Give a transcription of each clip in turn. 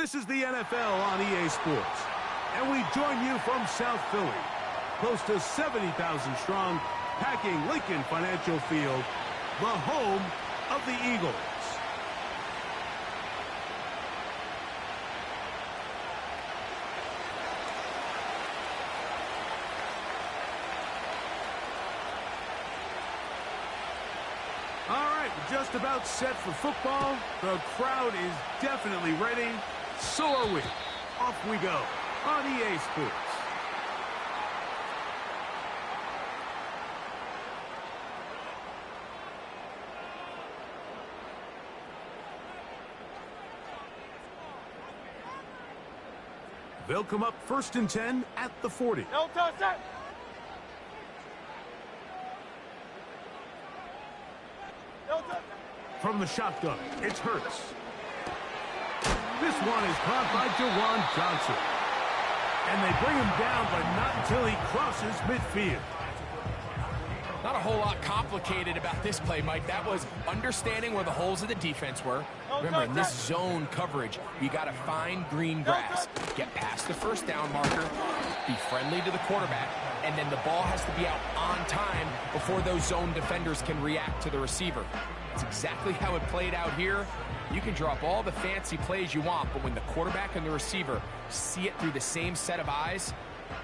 This is the NFL on EA Sports, and we join you from South Philly, close to 70,000 strong, packing Lincoln Financial Field, the home of the Eagles. All right, just about set for football. The crowd is definitely ready. So are we. Off we go on EA Sports. They'll come up 1st and 10 at the 40. No touchdown. From the shotgun, it's Hurts. This one is caught by Jawan Johnson. And they bring him down, but not until he crosses midfield. Not a whole lot complicated about this play, Mike. That was understanding where the holes of the defense were. Remember, in this zone coverage, you got to find green grass. Get past the first down marker, be friendly to the quarterback, and then the ball has to be out on time before those zone defenders can react to the receiver. That's exactly how it played out here. You can drop all the fancy plays you want, but when the quarterback and the receiver see it through the same set of eyes,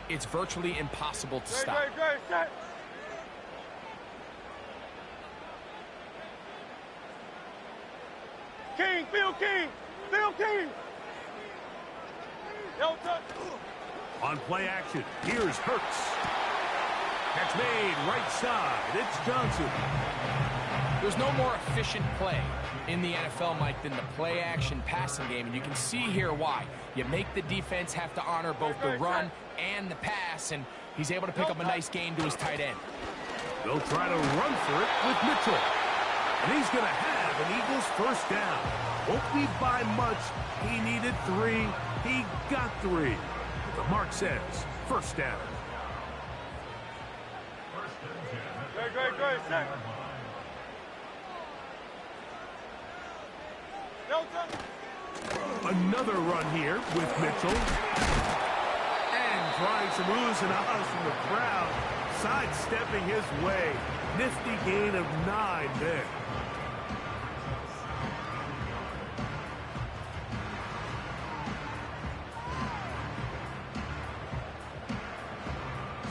it's virtually impossible to stop. Set. King, Phil King, Phil King. No touch. On play action, here's Hurts. Catch made right side. It's Johnson. There's no more efficient play in the NFL, Mike, than the play-action passing game, and you can see here why. You make the defense have to honor both the run and the pass, and he's able to pick up a nice gain to his tight end. They'll try to run for it with Mitchell. And he's going to have an Eagles first down. Won't be by much. He needed 3. He got 3. The mark says first down. Great, set. No touch. Another run here with Mitchell. And trying some oohs and ahs from the crowd. Sidestepping his way. Nifty gain of 9 there.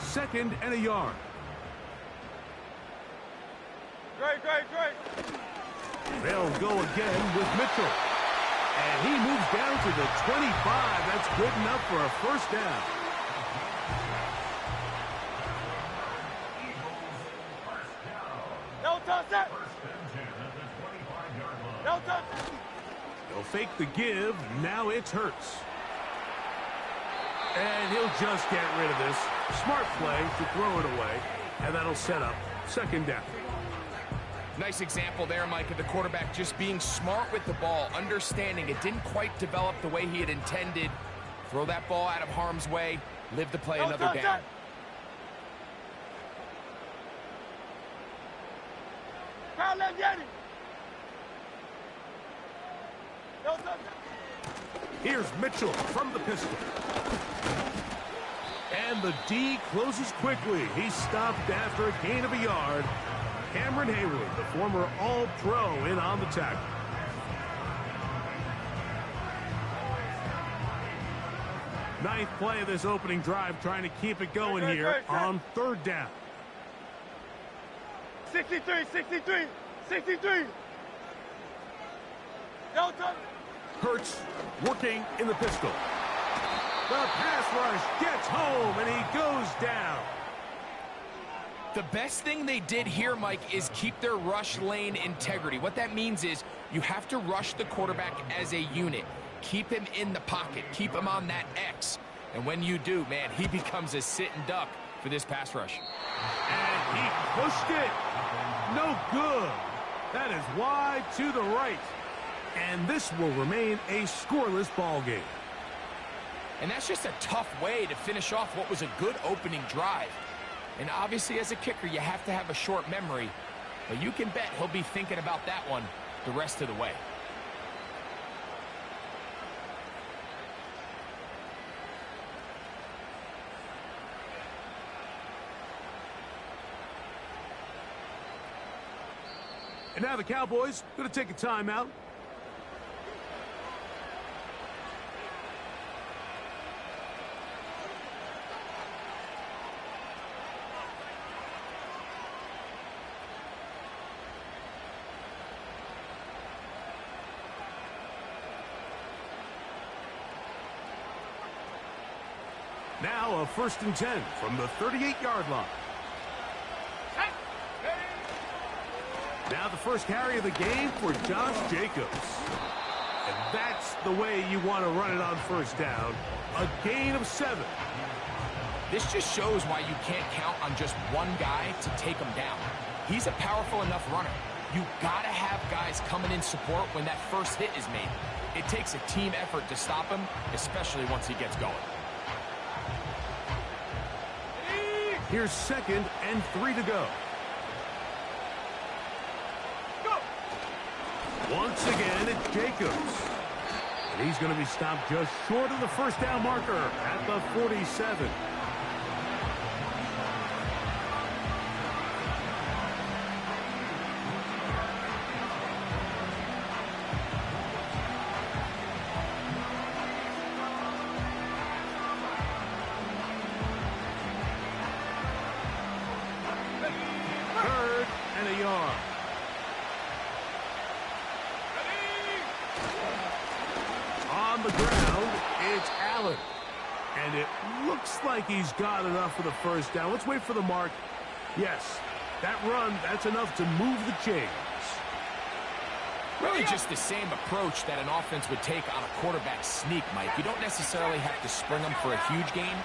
Second and a yard. Great. They'll go again with Mitchell. And he moves down to the 25. That's good enough for a first down. No touch. No touch. They'll fake the give. Now it's Hurts. And he'll just get rid of this. Smart play to throw it away. And that'll set up second down. Nice example there, Mike, of the quarterback just being smart with the ball, understanding it didn't quite develop the way he had intended. Throw that ball out of harm's way, live to play another down. Here's Mitchell from the pistol. And the D closes quickly. He's stopped after a gain of a yard. Cameron Hayward, the former All-Pro, in on the tackle. Ninth play of this opening drive, trying to keep it going here on third down. 63. No touch. Hurts working in the pistol. The pass rush gets home, and he goes down. The best thing they did here, Mike, is keep their rush lane integrity. What that means is you have to rush the quarterback as a unit. Keep him in the pocket. Keep him on that X. And when you do, man, he becomes a sitting duck for this pass rush. And he pushed it. No good. That is wide to the right. And this will remain a scoreless ball game. And that's just a tough way to finish off what was a good opening drive. And obviously, as a kicker, you have to have a short memory. But you can bet he'll be thinking about that one the rest of the way. And now the Cowboys going to take a timeout. Now a 1st and 10 from the 38-yard line. Now the first carry of the game for Josh Jacobs. And that's the way you want to run it on 1st down. A gain of 7. This just shows why you can't count on just one guy to take him down. He's a powerful enough runner. You got to have guys coming in support when that first hit is made. It takes a team effort to stop him, especially once he gets going. Here's 2nd and 3 to go. Once again, it's Jacobs. And he's going to be stopped just short of the 1st down marker at the 47. On the ground, it's Allen. And it looks like he's got enough for the 1st down. Let's wait for the mark. Yes, that run, that's enough to move the chains. Really just the same approach that an offense would take on a quarterback sneak, Mike. You don't necessarily have to spring them for a huge gain.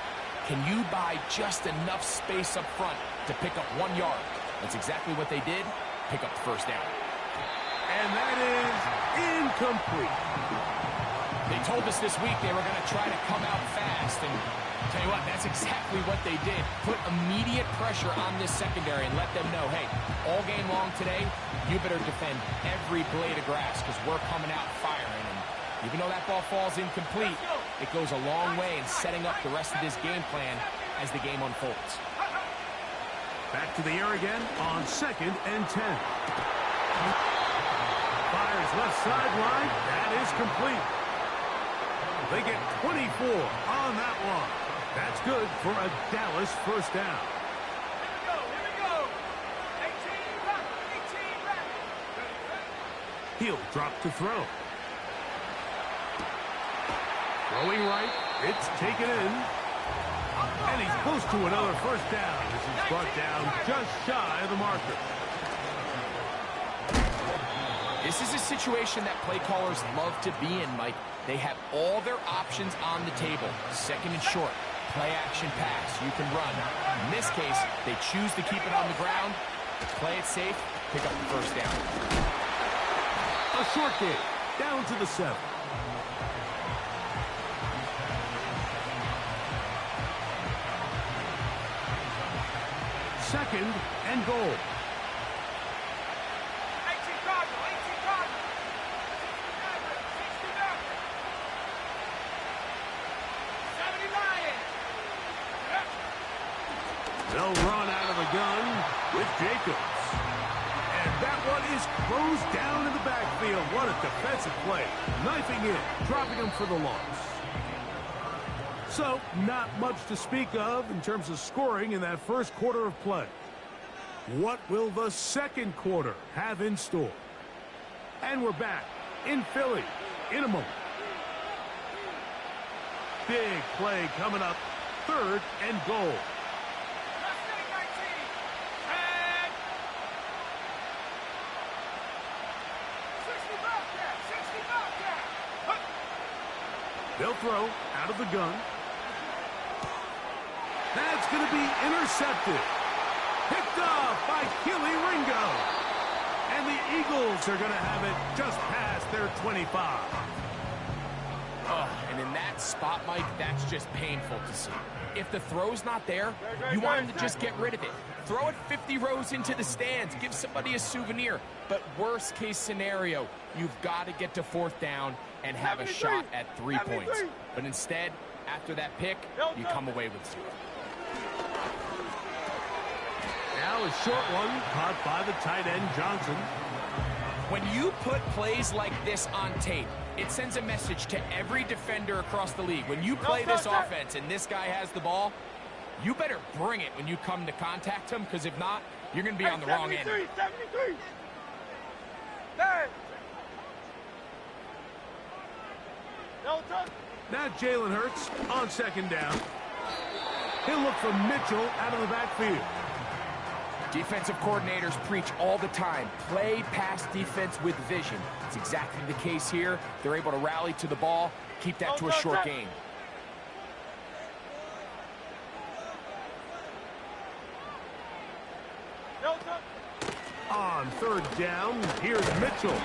Can you buy just enough space up front to pick up 1 yard? That's exactly what they did. Pick up the 1st down. And that is incomplete. They told us this week they were going to try to come out fast, and tell you what, that's exactly what they did. Put immediate pressure on this secondary and let them know, hey, all game long today, you better defend every blade of grass because we're coming out firing. And even though that ball falls incomplete, it goes a long way in setting up the rest of this game plan as the game unfolds. Back to the air again on 2nd and 10. Fires left sideline. That is complete. They get 24 on that one. That's good for a Dallas 1st down. Here we go. 18 back. He'll drop to throw. Throwing right. It's taken in. And he's close to another 1st down as he's brought down just shy of the marker. This is a situation that play callers love to be in, Mike. They have all their options on the table. 2nd and short, play action pass. You can run. In this case, they choose to keep it on the ground, play it safe, pick up the 1st down. A short game, down to the 7. Second and goal. 18 Cardinal. 69. They'll run out of the gun with Jacobs. And that one is closed down in the backfield. What a defensive play. Knifing in, dropping him for the loss. So, not much to speak of in terms of scoring in that 1st quarter of play. What will the 2nd quarter have in store? And we're back in Philly in a moment. Big play coming up. 3rd and goal. They'll throw out of the gun. That's going to be intercepted. Picked off by Kelee Ringo. And the Eagles are going to have it just past their 25. Oh, and in that spot, Mike, that's just painful to see. If the throw's not there, you want him to just get rid of it. Throw it 50 rows into the stands. Give somebody a souvenir. But worst case scenario, you've got to get to 4th down and have a shot at 3 points. But instead, after that pick, you come away with 0. Now a short one caught by the tight end Johnson. When you put plays like this on tape, it sends a message to every defender across the league. When you play this offense and this guy has the ball, you better bring it when you come to contact him, because if not, you're going to be on the wrong end. 73. Hey. No touch. Now Jalen Hurts on second down. He'll look for Mitchell out of the backfield. Defensive coordinators preach all the time, play pass defense with vision. It's exactly the case here. They're able to rally to the ball, keep that to a short game. No touch. On third down, here's Mitchell.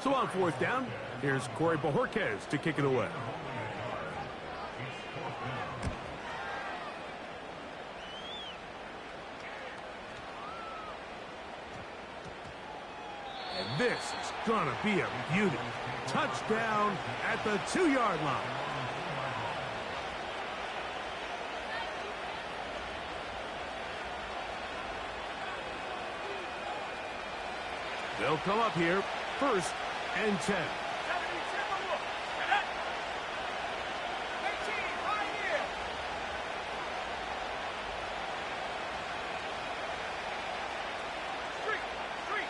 So on fourth down, here's Corey Bojorquez to kick it away. And this is going to be a beauty. Touchdown at the 2-yard line. They'll come up here, 1st and 10. 18, right here. Street.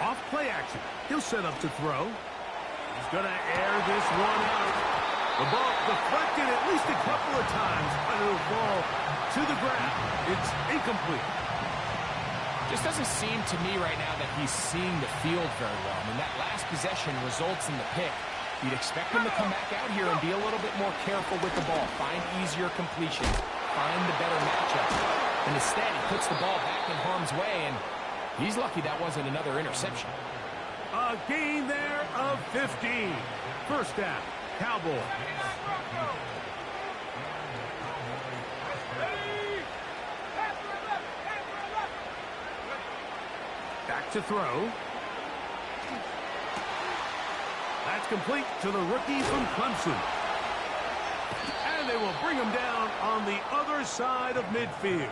Off play action. He'll set up to throw. He's going to air this one out. The ball deflected at least a couple of times, but it'll fall to the ground. It's incomplete. Just doesn't seem to me right now that he's seeing the field very well. I mean, that last possession results in the pick. You'd expect him to come back out here and be a little bit more careful with the ball, find easier completions, find the better matchup. And instead, he puts the ball back in harm's way, and he's lucky that wasn't another interception. A gain there of 15. First down, Cowboys. Back to throw. That's complete to the rookie from Clemson. And they will bring him down on the other side of midfield.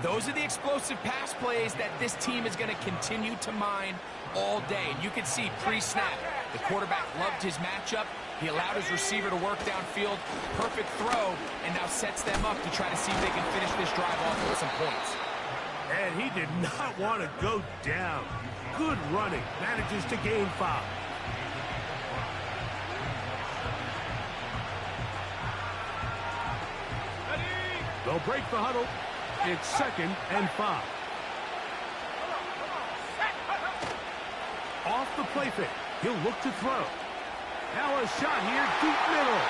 Those are the explosive pass plays that this team is going to continue to mine all day. And you can see pre-snap, the quarterback loved his matchup. He allowed his receiver to work downfield. Perfect throw, and now sets them up to try to see if they can finish this drive off with some points. And he did not want to go down. Good running. Manages to gain 5. They'll break the huddle. It's 2nd and 5. Off the play fake. He'll look to throw. Now a shot here, deep middle.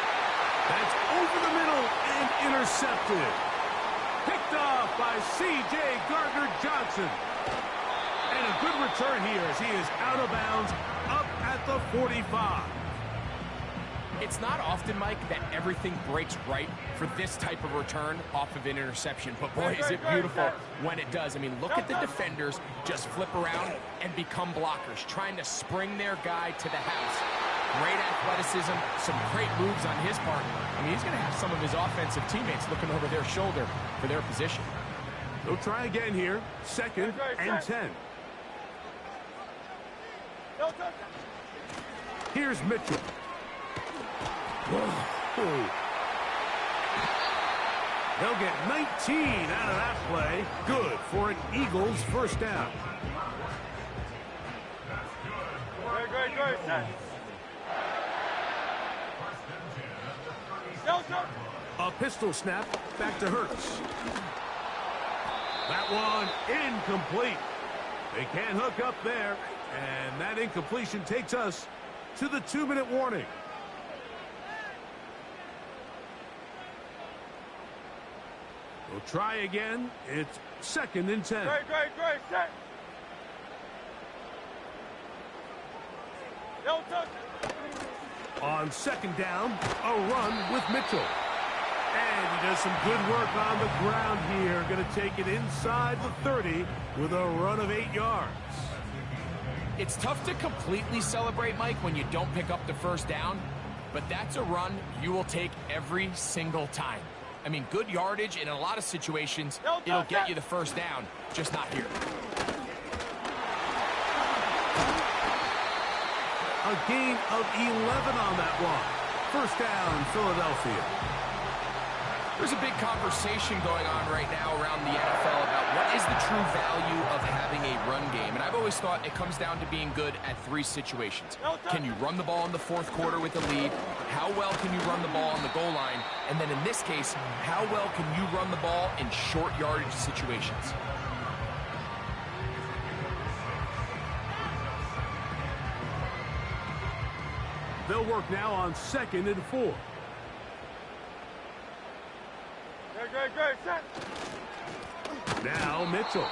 That's over the middle and intercepted. Picked off by C.J. Gardner-Johnson. And a good return here as he is out of bounds up at the 45. It's not often, Mike, that everything breaks right for this type of return off of an interception. But, boy, is it beautiful when it does. I mean, look at the defenders just flip around and become blockers, trying to spring their guy to the house. Great athleticism, some great moves on his part. I mean, he's going to have some of his offensive teammates looking over their shoulder for their position. They'll try again here. 2nd and 10. Here's Mitchell. Whoa. They'll get 19 out of that play. Good for an Eagles first down. Great. A pistol snap back to Hurts. That one incomplete. They can't hook up there. And that incompletion takes us to the 2-minute warning. We'll try again. It's 2nd and 10. Great. Set. No touch. On 2nd down, a run with Mitchell. And he does some good work on the ground here. Going to take it inside the 30 with a run of 8 yards. It's tough to completely celebrate, Mike, when you don't pick up the first down. but that's a run you will take every single time. I mean, good yardage, and in a lot of situations, it'll get you the first down, just not here. A gain of 11 on that one. First down, Philadelphia. There's a big conversation going on right now around the NFL about what is the true value of having a run game. And I've always thought it comes down to being good at three situations. Can you run the ball in the fourth quarter with a lead? How well can you run the ball on the goal line? And then in this case, how well can you run the ball in short yardage situations? They'll work now on 2nd and 4. Great, set. Now Mitchell.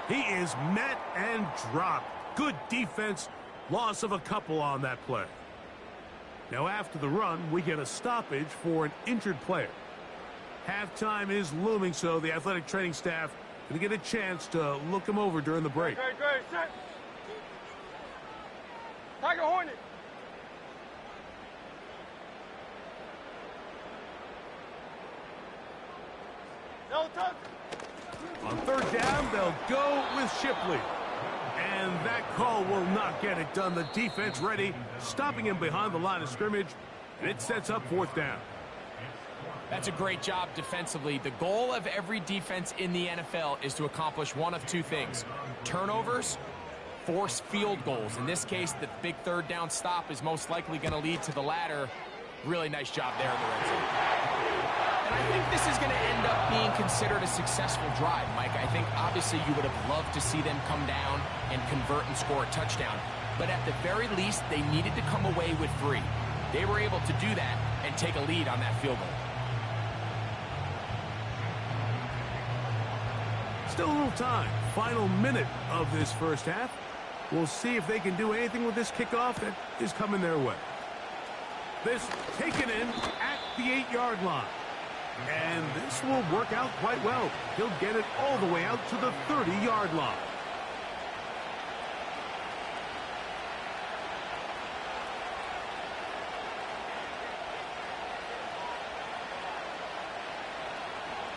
He is met and dropped. Good defense. Loss of a couple on that play. Now after the run, we get a stoppage for an injured player. Halftime is looming, so the athletic training staff going to get a chance to look him over during the break. Great, set. Tiger Hornet. No touch. On 3rd down, they'll go with Shipley. And that call will not get it done. The defense ready, stopping him behind the line of scrimmage, and it sets up 4th down. That's a great job defensively. The goal of every defense in the NFL is to accomplish one of two things: turnovers, force field goals. In this case, the big 3rd down stop is most likely going to lead to the latter. Really nice job there in the red zone. And I think this is going to end up being considered a successful drive, Mike. I think obviously you would have loved to see them come down and convert and score a touchdown. But at the very least, they needed to come away with 3. They were able to do that and take a lead on that field goal. Still a little time. Final minute of this first half. We'll see if they can do anything with this kickoff that is coming their way. This taken in at the 8-yard line. And this will work out quite well. He'll get it all the way out to the 30-yard line.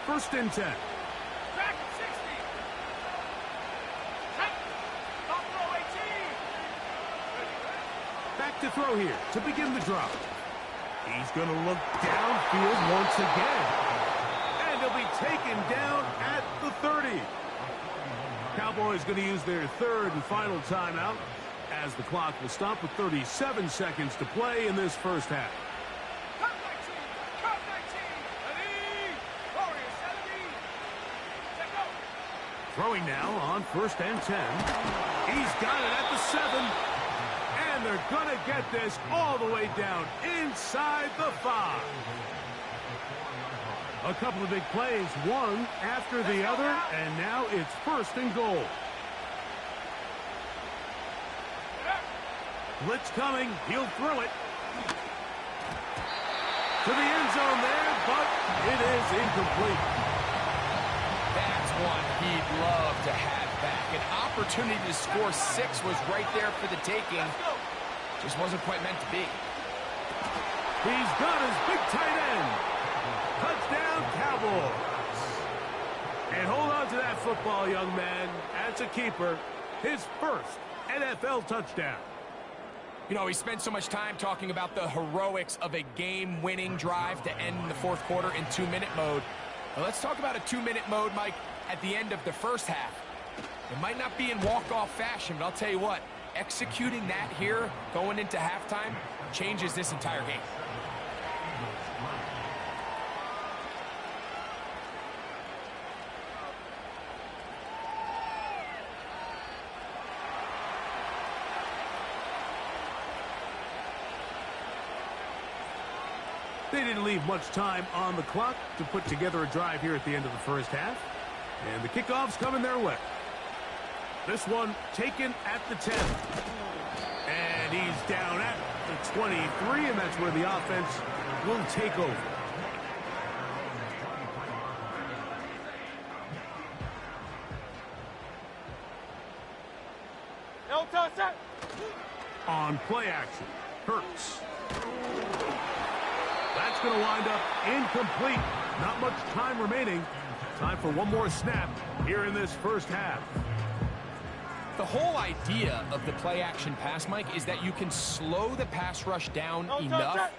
First and 10. Back at 60. Top row 18. Back to throw here to begin the drop. He's going to look downfield once again. And he'll be taken down at the 30. Cowboys going to use their 3rd and final timeout as the clock will stop with 37 seconds to play in this first half. Cut 19. Cut 19. Ready. Warriors 70. Set go. Throwing now on 1st and 10. He's got it at the 7. And they're going to get this all the way down inside the 5. A couple of big plays, one after the other, and now it's 1st and goal. Blitz coming. He'll throw it to the end zone there, but it is incomplete. That's one he'd love to have back. An opportunity to score 6 was right there for the taking. Just wasn't quite meant to be. He's got his big tight end. Touchdown, Cowboys. And hold on to that football, young man. That's a keeper. His first NFL touchdown. You know, we spent so much time talking about the heroics of a game-winning drive to end in the 4th quarter in 2-minute mode. Now let's talk about a 2-minute mode, Mike, at the end of the first half. It might not be in walk-off fashion, but I'll tell you what, executing that here going into halftime changes this entire game. They didn't leave much time on the clock to put together a drive here at the end of the first half. And the kickoff's coming their way. This one taken at the 10. And he's down at the 23, and that's where the offense will take over. No touch, set. On play action, Hurts. That's going to wind up incomplete. Not much time remaining. Time for one more snap here in this first half. The whole idea of the play-action pass, Mike, is that you can slow the pass rush down enough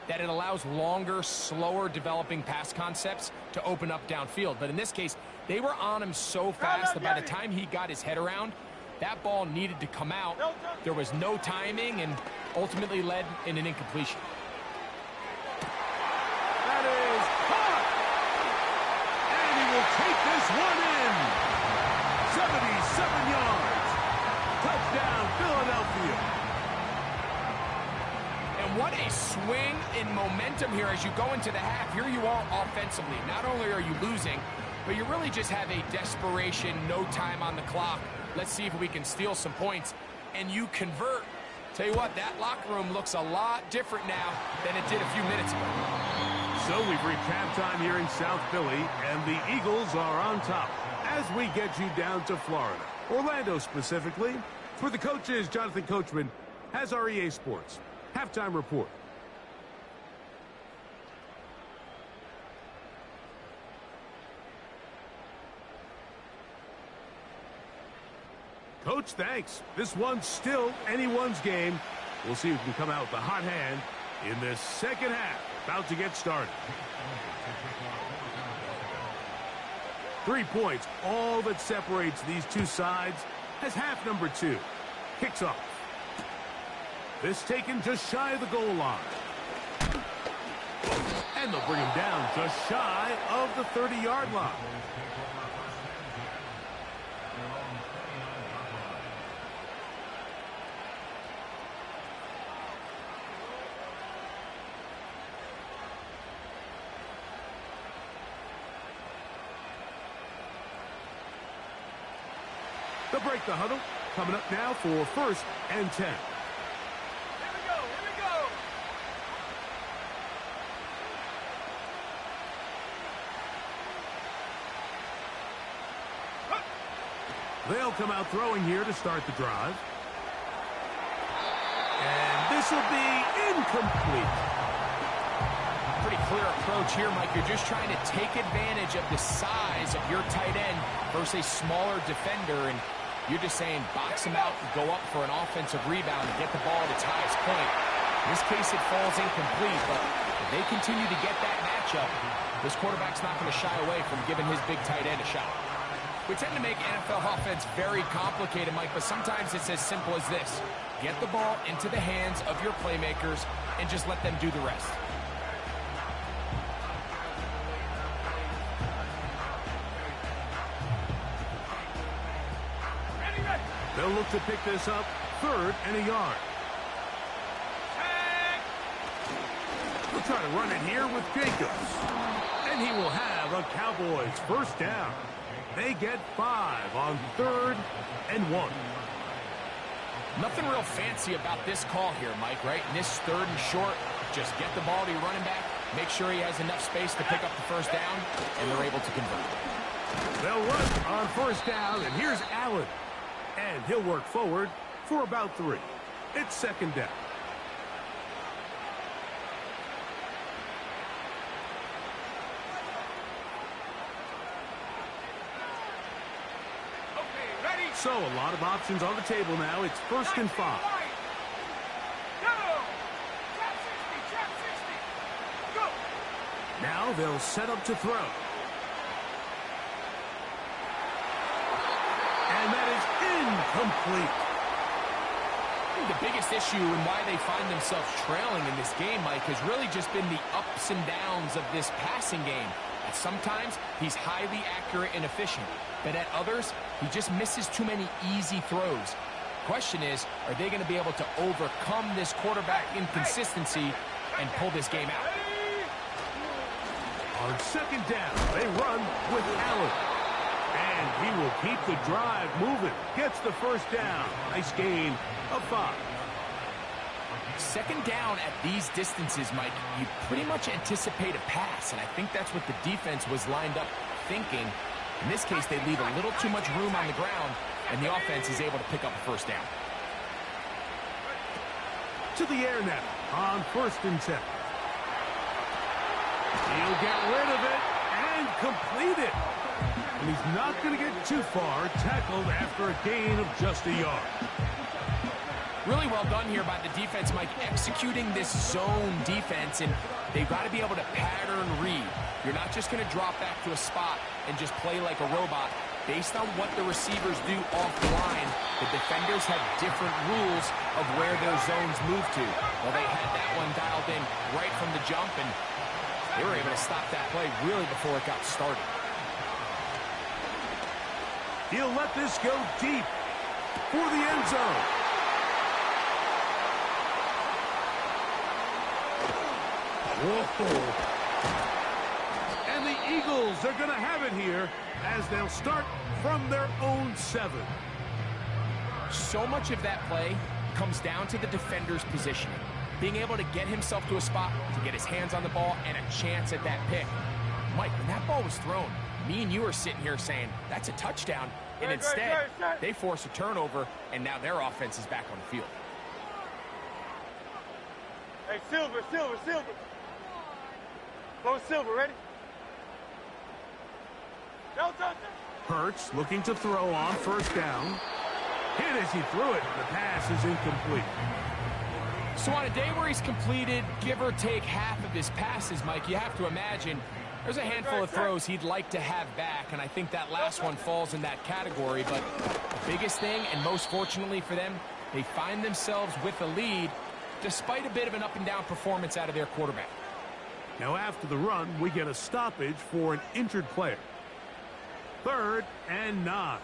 that it allows longer, slower developing pass concepts to open up downfield. But in this case, they were on him so fast that by the time he got his head around, that ball needed to come out. There was no timing and ultimately led in an incompletion. That is caught! And he will take this one in. 77 yards. Touchdown, Philadelphia. And what a swing in momentum here as you go into the half. Here you are offensively. Not only are you losing, but you really just have a desperation, no time on the clock. Let's see if we can steal some points. And you convert. Tell you what, that locker room looks a lot different now than it did a few minutes ago. So we've reached halftime here in South Philly, and the Eagles are on top as we get you down to Florida. Orlando specifically. For the coaches, Jonathan Coachman has our EA Sports halftime report. Coach, thanks. This one's still anyone's game. We'll see who can come out with the hot hand in this second half. About to get started. 3 points, all that separates these two sides, as half number 2 kicks off. This taken just shy of the goal line. And they'll bring him down just shy of the 30-yard line. They'll break the huddle. Coming up now for 1st and 10. Here we go, here we go. They'll come out throwing here to start the drive. And this will be incomplete. Pretty clear approach here, Mike. You're just trying to take advantage of the size of your tight end versus a smaller defender, and you're just saying box him out and go up for an offensive rebound and get the ball at its highest point. In this case, it falls incomplete, but if they continue to get that matchup, this quarterback's not going to shy away from giving his big tight end a shot. We tend to make NFL offense very complicated, Mike, but sometimes it's as simple as this. Get the ball into the hands of your playmakers and just let them do the rest. They'll look to pick this up 3rd and a yard. We'll try to run it here with Jacobs. And he will have a Cowboys 1st down. They get 5 on 3rd and 1. Nothing real fancy about this call here, Mike, right? In this 3rd and short, just get the ball to your running back, make sure he has enough space to pick up the 1st down, and they're able to convert. They'll run on 1st down, and here's Allen. And he'll work forward for about 3. It's 2nd down. Okay, ready? So a lot of options on the table now. It's 1st and 5. Go! Trap 60, trap 60. Go! Now they'll set up to throw. And that is incomplete. The biggest issue and why they find themselves trailing in this game, Mike, has really just been the ups and downs of this passing game. At sometimes, he's highly accurate and efficient, but at others, he just misses too many easy throws. Question is, are they going to be able to overcome this quarterback inconsistency and pull this game out? On 2nd down, they run with Allen. And he will keep the drive moving. Gets the 1st down. Nice gain of 5. 2nd down at these distances, Mike, you pretty much anticipate a pass, and I think that's what the defense was lined up thinking. In this case, they leave a little too much room on the ground, and the offense is able to pick up a 1st down. to the air now on 1st and 10. He'll get rid of it and complete it. And he's not going to get too far, tackled after a gain of just a yard. Really well done here by the defense, Mike, executing this zone defense, and they've got to be able to pattern read. You're not just going to drop back to a spot and just play like a robot. Based on what the receivers do off the line, the defenders have different rules of where their zones move to. Well, they had that one dialed in right from the jump, and they were able to stop that play really before it got started. He'll let this go deep for the end zone. Whoa. And the Eagles are going to have it here as they'll start from their own 7. So much of that play comes down to the defender's positioning. Being able to get himself to a spot, to get his hands on the ball, and a chance at that pick. Mike, when that ball was thrown, me and you are sitting here saying, that's a touchdown. And instead, they force a turnover, and now their offense is back on the field. Hey, Silver. Go Silver, ready? No, Hurts looking to throw on 1st down. Hit as he threw it. The pass is incomplete. So on a day where he's completed, give or take half of his passes, Mike, you have to imagine there's a handful of throws he'd like to have back, and I think that last one falls in that category. But the biggest thing, and most fortunately for them, they find themselves with a lead despite a bit of an up-and-down performance out of their quarterback. Now after the run, we get a stoppage for an injured player. 3rd and 9.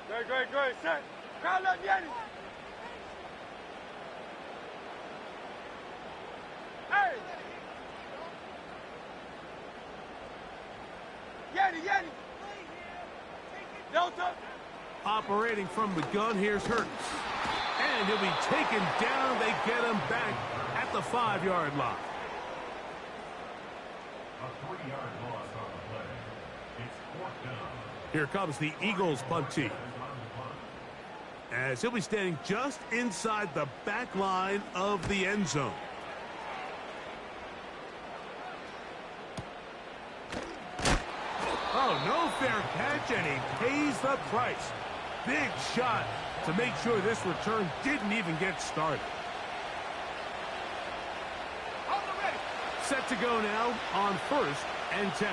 Great, set. Crowd up, Yeti. Hey! Yeti. Delta. Operating from the gun, here's Hurts. And he'll be taken down. They get him back at the 5-yard line. A 3-yard loss on the play. It's 4th down. Here comes the Eagles punt team, as he'll be standing just inside the back line of the end zone. Oh, no fair catch, and he pays the price. Big shot to make sure this return didn't even get started. Set to go now on 1st and 10.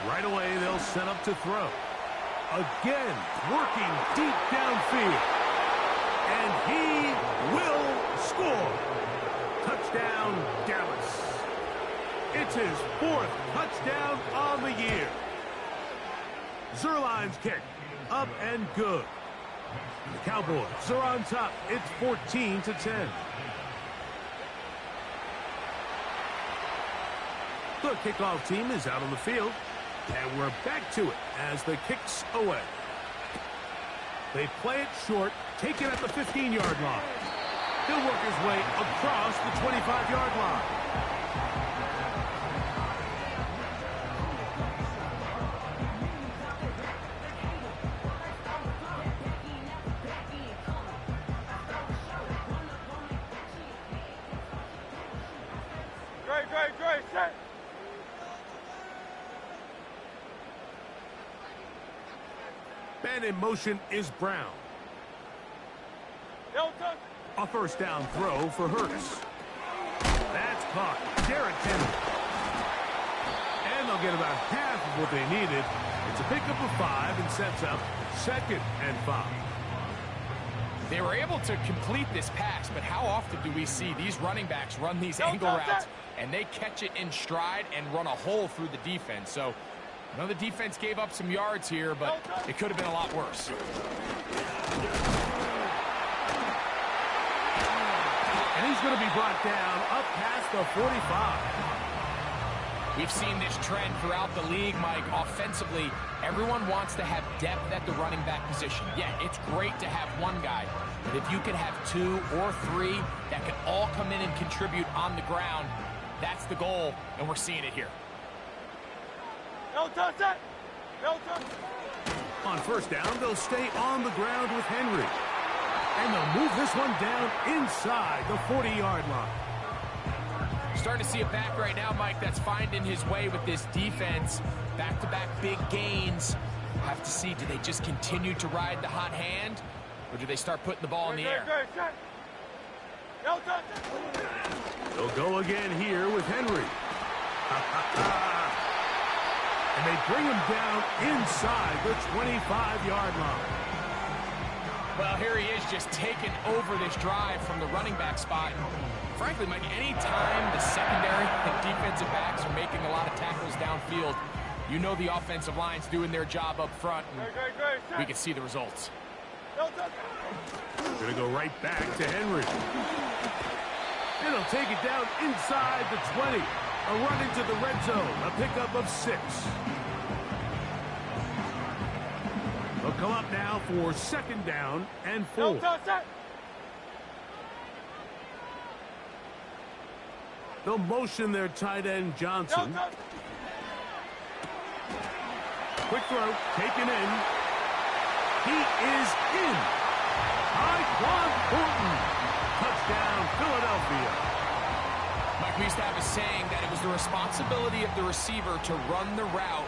Right away, they'll set up to throw. Again, working deep downfield. And he will score. Touchdown, Dallas. It's his 4th touchdown on the year. Zuerlein's kick, up and good. The Cowboys are on top. It's 14-10. The kickoff team is out on the field. And we're back to it as the kick's away. They play it short, take it at the 15-yard line. He'll work his way across the 25-yard line. Great, set. Man in motion is Brown. Delta. A 1st down throw for Hurts. That's caught. Derrick Henry. And they'll get about half of what they needed. It's a pickup of 5 and sets up 2nd and 5. They were able to complete this pass, but how often do we see these running backs run these angle routes and they catch it in stride and run a hole through the defense? So I know the defense gave up some yards here, but it could have been a lot worse. And he's going to be brought down up past the 45. We've seen this trend throughout the league, Mike. Offensively, everyone wants to have depth at the running back position. Yeah, it's great to have one guy, but if you can have 2 or 3 that can all come in and contribute on the ground, that's the goal, and we're seeing it here. Delta, set. Delta. On first down, they'll stay on the ground with Henry. And they'll move this one down inside the 40-yard line. Starting to see a back right now, Mike, that's finding his way with this defense. Back-to-back big gains. Have to see, do they just continue to ride the hot hand, or do they start putting the ball in the air? They'll go again here with Henry. And they bring him down inside the 25-yard line. Well, here he is just taking over this drive from the running back spot. Frankly, Mike, any time the secondary and defensive backs are making a lot of tackles downfield, you know the offensive line's doing their job up front, and we can see the results. Gonna go right back to Henry. And he'll take it down inside the 20. A run into the red zone, a pickup of 6. They'll come up now for second down and 4. They'll motion their tight end, Johnson. Quick throw, taken in. He is in. Tyquan Thornton. Touchdown, Philadelphia. Mike, we used to have a saying that it was the responsibility of the receiver to run the route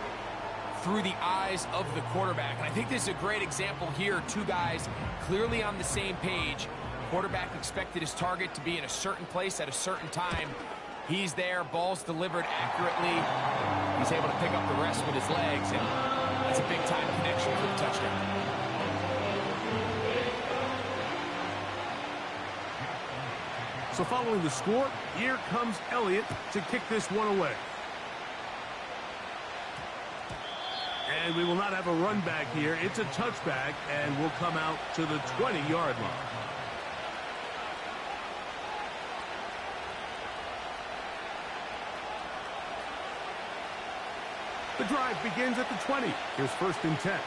through the eyes of the quarterback. And I think this is a great example here. Two guys clearly on the same page. Quarterback expected his target to be in a certain place at a certain time. He's there, ball's delivered accurately. He's able to pick up the rest with his legs, and that's a big-time connection for the touchdown. So following the score, here comes Elliott to kick this one away. And we will not have a run back here. It's a touchback, and we'll come out to the 20-yard line. The drive begins at the 20. Here's first and 10.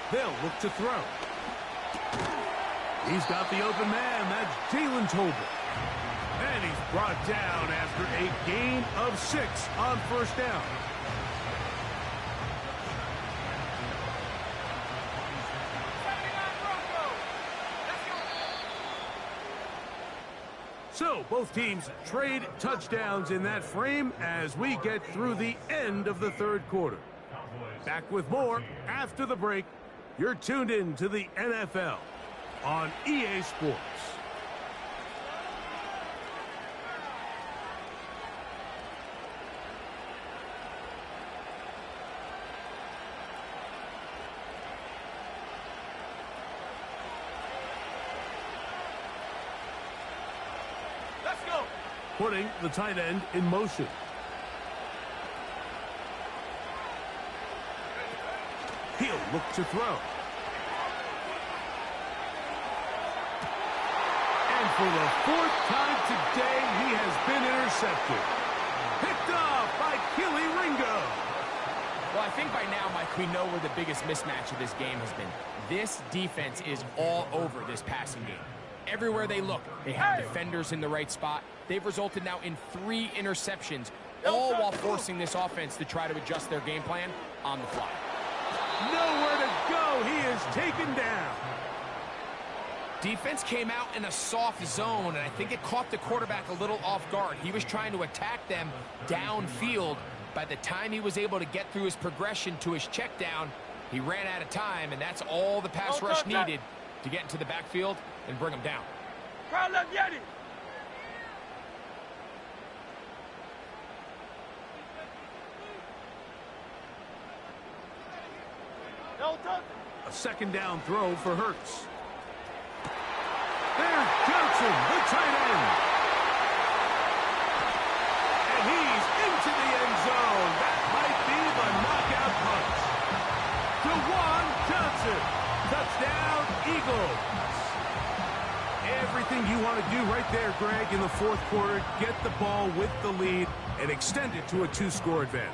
They'll look to throw. He's got the open man. That's Jalen Tolbert. And he's brought down after a gain of 6 on first down. So both teams trade touchdowns in that frame as we get through the end of the third quarter. Back with more after the break. You're tuned in to the NFL on EA Sports. Let's go. Putting the tight end in motion. He'll look to throw. And for the 4th time today, he has been intercepted. Picked off by Kelee Ringo. Well, I think by now, Mike, we know where the biggest mismatch of this game has been. This defense is all over this passing game. Everywhere they look, they have defenders in the right spot. They've resulted now in 3 interceptions, all while forcing this offense to try to adjust their game plan on the fly. Nowhere to go. He is taken down. Defense came out in a soft zone, and I think it caught the quarterback a little off guard. He was trying to attack them downfield. By the time he was able to get through his progression to his check down, he ran out of time, and that's all the pass rush needed to get into the backfield and bring him down. A second down throw for Hurts. There's Johnson, the tight end. And he's into the end zone. That might be the knockout punch. Juwan Johnson. Touchdown, Eagles. Everything you want to do right there, Greg, in the 4th quarter. Get the ball with the lead and extend it to a 2-score advantage.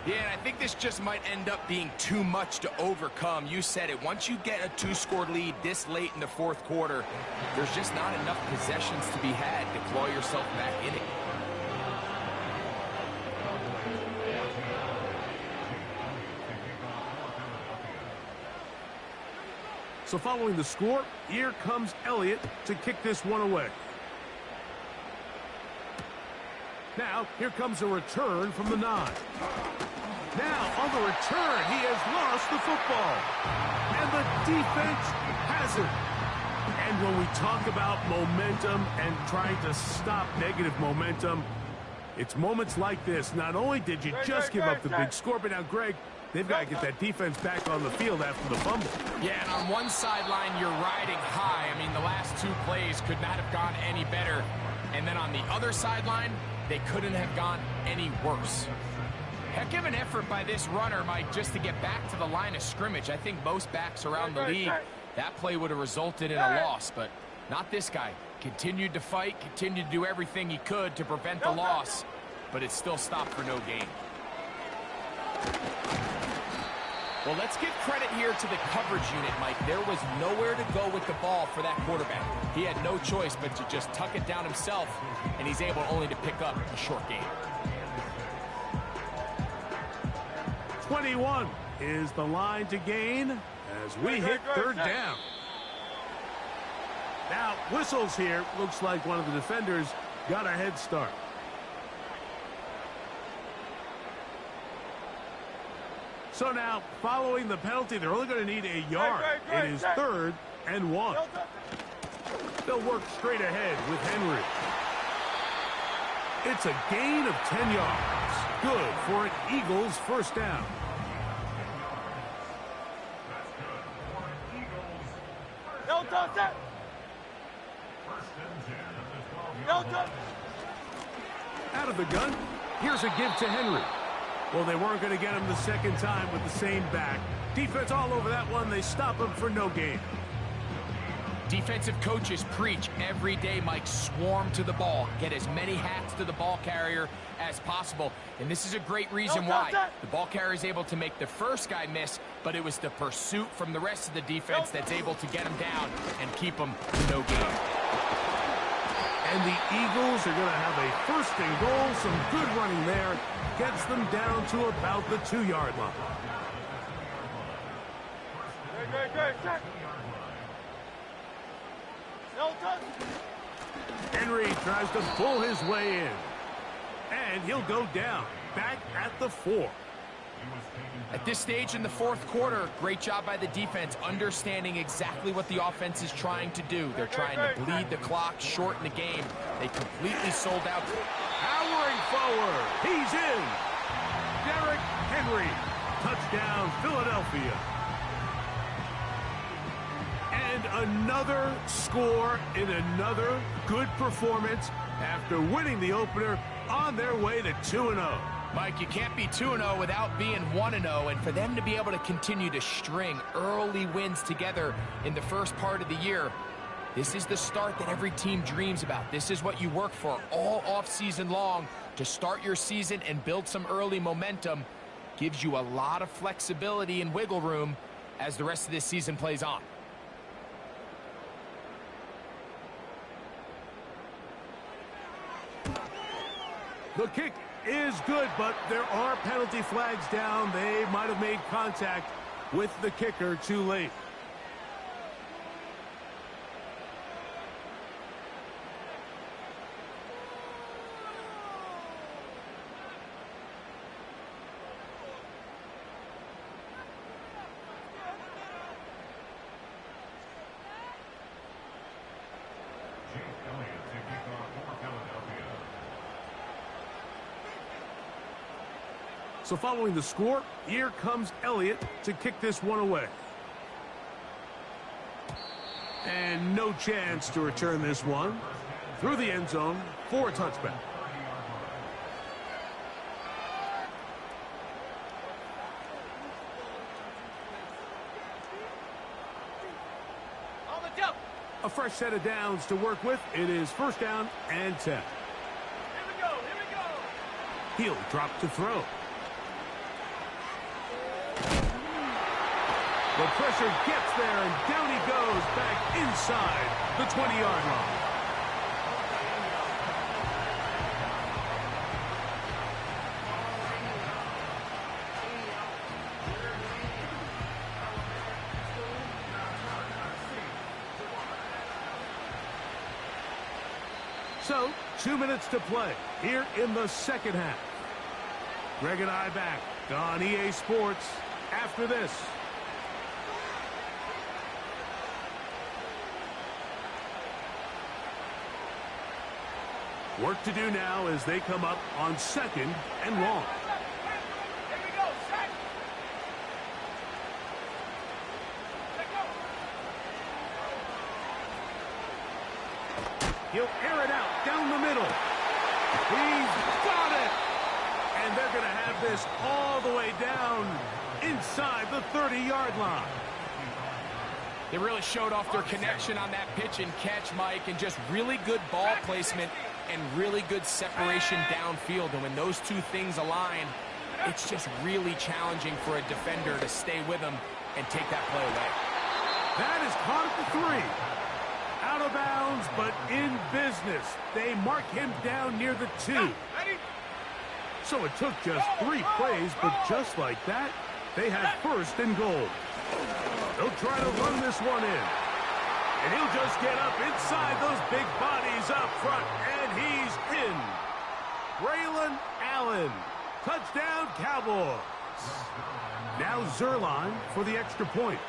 Yeah, and I think this just might end up being too much to overcome. You said it. Once you get a 2-score lead this late in the fourth quarter, there's just not enough possessions to be had to claw yourself back in it. So following the score, here comes Elliott to kick this one away. Now, here comes a return from the 9. Now, on the return, he has lost the football. And the defense has it. And when we talk about momentum and trying to stop negative momentum, it's moments like this. Not only did you just give up the big score, but now, Greg, they've got to get that defense back on the field after the fumble. Yeah, and on one sideline, you're riding high. I mean, the last 2 plays could not have gone any better. And then on the other sideline, they couldn't have gone any worse. Heck of an effort by this runner, Mike, just to get back to the line of scrimmage. I think most backs around the league, that play would have resulted in a loss, but not this guy. Continued to fight, continued to do everything he could to prevent the loss, but it still stopped for no gain. Well, let's give credit here to the coverage unit, Mike. There was nowhere to go with the ball for that quarterback. He had no choice but to just tuck it down himself, and he's able only to pick up a short gain. 21 is the line to gain as we hit third down. Now, whistles here. Looks like one of the defenders got a head start. So now, following the penalty, they're only going to need a yard. It is 3rd and 1. They'll work straight ahead with Henry. It's a gain of 10 yards. Good for an Eagles first down. Out of the gun, here's a give to Henry. Well, they weren't going to get him the second time with the same back. Defense all over that one. They stop him for no gain. Defensive coaches preach every day, Mike, swarm to the ball. Get as many hats to the ball carrier as possible. And this is a great reason why. The ball carrier is able to make the first guy miss, but it was the pursuit from the rest of the defense that's able to get him down and keep him to no gain. And the Eagles are going to have a 1st and goal. Some good running there. Gets them down to about the 2-yard line. Henry tries to pull his way in. And he'll go down. Back at the 4. At this stage in the fourth quarter, great job by the defense, understanding exactly what the offense is trying to do. They're trying to bleed the clock, shorten the game. They completely sold out. Powering forward. He's in. Derrick Henry. Touchdown, Philadelphia. And another score in another good performance after winning the opener on their way to 2-0. Mike, you can't be 2-0 without being 1-0, and for them to be able to continue to string early wins together in the first part of the year, this is the start that every team dreams about. This is what you work for all offseason long to start your season and build some early momentum. Gives you a lot of flexibility and wiggle room as the rest of this season plays on. The kick is good, but there are penalty flags down. They might have made contact with the kicker too late. So following the score, here comes Elliott to kick this one away. And no chance to return this one through the end zone for a touchback. A fresh set of downs to work with. It is 1st down and 10. He'll drop to throw. The pressure gets there, and down he goes back inside the 20-yard line. So, 2 minutes to play here in the second half. Greg and I back on EA Sports after this. Work to do now as they come up on second and long. Here we go, set. Let go. He'll air it out down the middle. He's got it. And they're going to have this all the way down inside the 30-yard line. They really showed off their connection on that pitch and catch, Mike, and just really good ball placement and really good separation downfield. And when those two things align, it's just really challenging for a defender to stay with them and take that play away. That is caught at the 3. Out of bounds, but in business. They mark him down near the 2. So it took just 3 plays, but just like that, they had first and goal. They'll try to run this one in. And he'll just get up inside those big bodies up front, and he's in. Braylon Allen. Touchdown, Cowboys. Now Zuerlein for the extra point.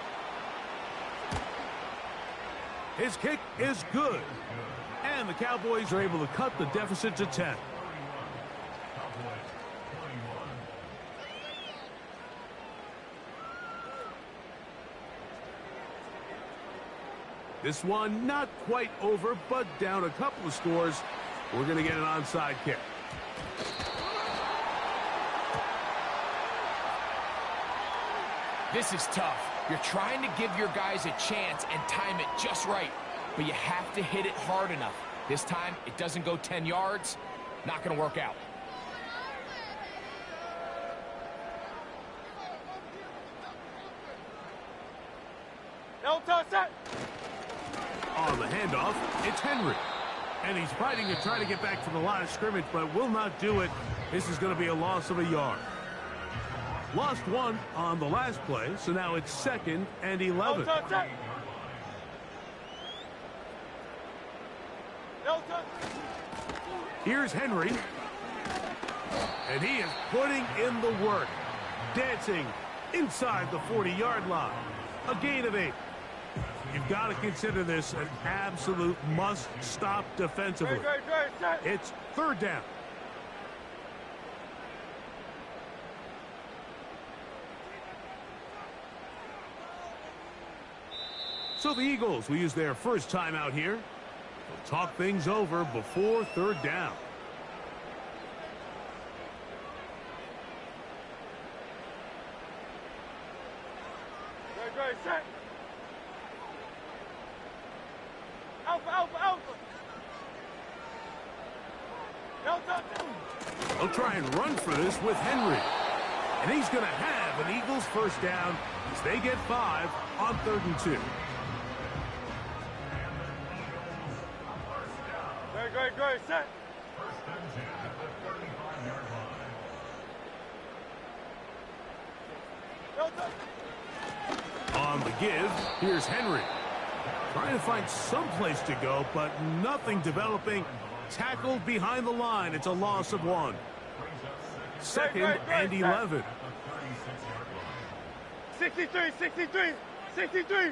His kick is good. And the Cowboys are able to cut the deficit to 10. This one not quite over, but down a couple of scores. We're going to get an onside kick. This is tough. You're trying to give your guys a chance and time it just right, but you have to hit it hard enough. This time, it doesn't go 10 yards. Not going to work out. No touch, set. On the handoff, it's Henry. And he's fighting to try to get back to the line of scrimmage, but will not do it. This is going to be a loss of a yard. Lost 1 on the last play, so now it's 2nd and 11. No touch, set. No touch. Here's Henry. And he is putting in the work. Dancing inside the 40-yard line. A gain of 8. You've got to consider this an absolute must-stop defensively. Great, set. It's 3rd down. So the Eagles will use their first time out here. They'll talk things over before 3rd down. Great, set. Alpha, alpha, alpha. No touch. They'll try and run for this with Henry. And he's going to have an Eagles first down as they get 5 on 3rd and 2. Great, set. No touch. On the give, here's Henry. Trying to find some place to go, but nothing developing. Tackled behind the line. It's a loss of 1. 2nd and 11. 63.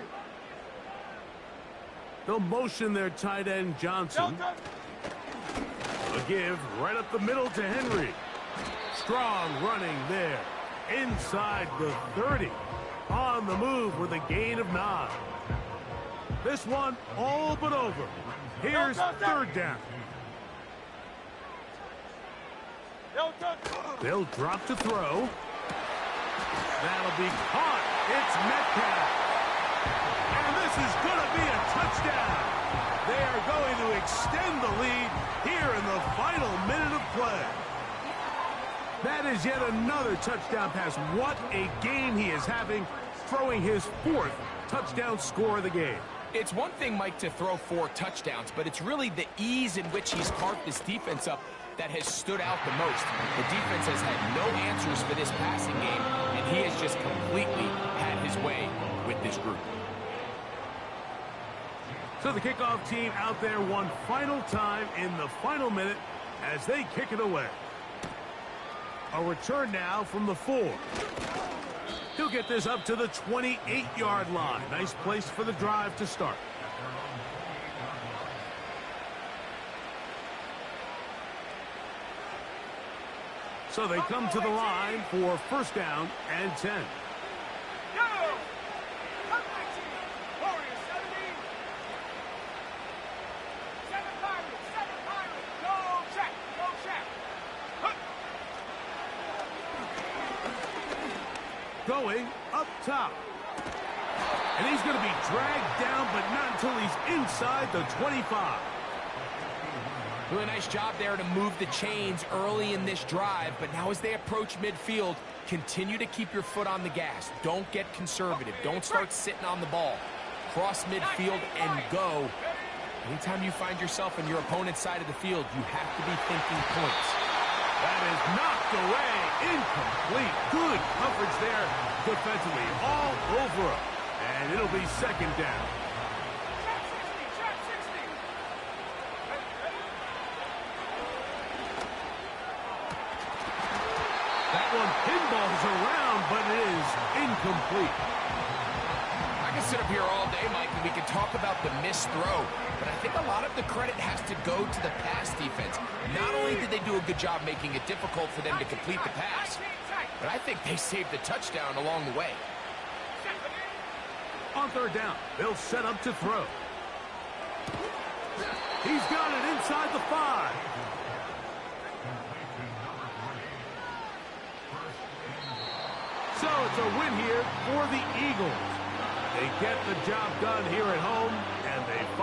They'll motion their tight end No Johnson. touch. A give right up the middle to Henry. Strong running there. Inside the 30. On the move with a gain of 9. This one all but over. Here's 3rd down. No touch. They'll drop to throw. That'll be caught. It's Metcalf. And this is going to be a touchdown. They are going to extend the lead here in the final minute of play. That is yet another touchdown pass. What a game he is having. throwing his 4th touchdown score of the game. It's one thing, Mike, to throw 4 touchdowns, but it's really the ease in which he's carved this defense up that has stood out the most. The defense has had no answers for this passing game, and he has just completely had his way with this group. So the kickoff team out there one final time in the final minute as they kick it away. A return now from the 4. He'll get this up to the 28-yard line. Nice place for the drive to start. So they come to the line for first down and 10. Going up top. And he's going to be dragged down, but not until he's inside the 25. Really nice job there to move the chains early in this drive, but now as they approach midfield, continue to keep your foot on the gas. Don't get conservative. Don't start sitting on the ball. Cross midfield and go. Anytime you find yourself on your opponent's side of the field, you have to be thinking points. That is knocked away. Incomplete. Good coverage there defensively. All over him. And it'll be second down. That one pinballs around, but it is incomplete. I can sit up here all day, Mike, and we can talk about the missed throw, but I think a lot of the credit has to go to the pass defense. Not only did they do a good job making it difficult for them to complete the pass, but I think they saved the touchdown along the way. On third down, they'll set up to throw. He's got it inside the 5. So it's a win here for the Eagles. They get the job done here at home, and they